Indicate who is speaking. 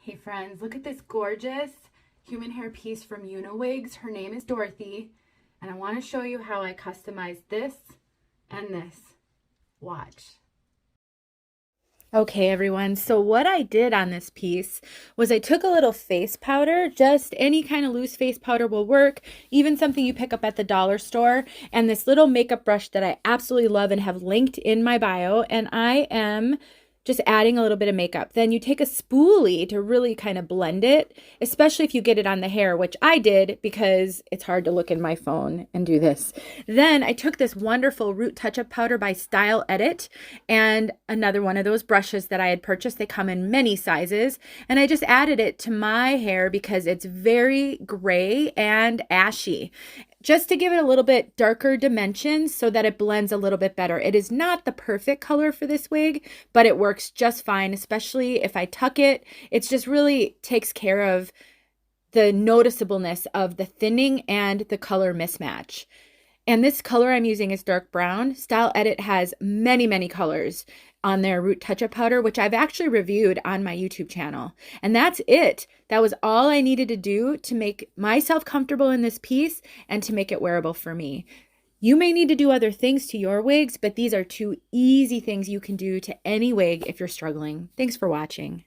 Speaker 1: Hey friends, look at this gorgeous human hair piece from Uniwigs. Her name is Dorothy, and I want to show you how I customized this and this. Watch. Okay everyone, so what I did on this piece was I took a little face powder, just any kind of loose face powder will work, even something you pick up at the dollar store, and this little makeup brush that I absolutely love and have linked in my bio, and I am just adding a little bit of makeup. Then you take a spoolie to really kind of blend it, especially if you get it on the hair, which I did because it's hard to look in my phone and do this. Then I took this wonderful Root Touch-Up Powder by Style Edit and another one of those brushes that I had purchased. They come in many sizes, and I just added it to my hair because it's very gray and ashy, just to give it a little bit darker dimensions so that it blends a little bit better. It is not the perfect color for this wig, but it works just fine, especially if I tuck it. It just really takes care of the noticeableness of the thinning and the color mismatch. And this color I'm using is dark brown. Style Edit has many, many colors on their Root Touch-Up Powder, which I've actually reviewed on my YouTube channel. And that's it. That was all I needed to do to make myself comfortable in this piece and to make it wearable for me. You may need to do other things to your wigs, but these are two easy things you can do to any wig if you're struggling. Thanks for watching.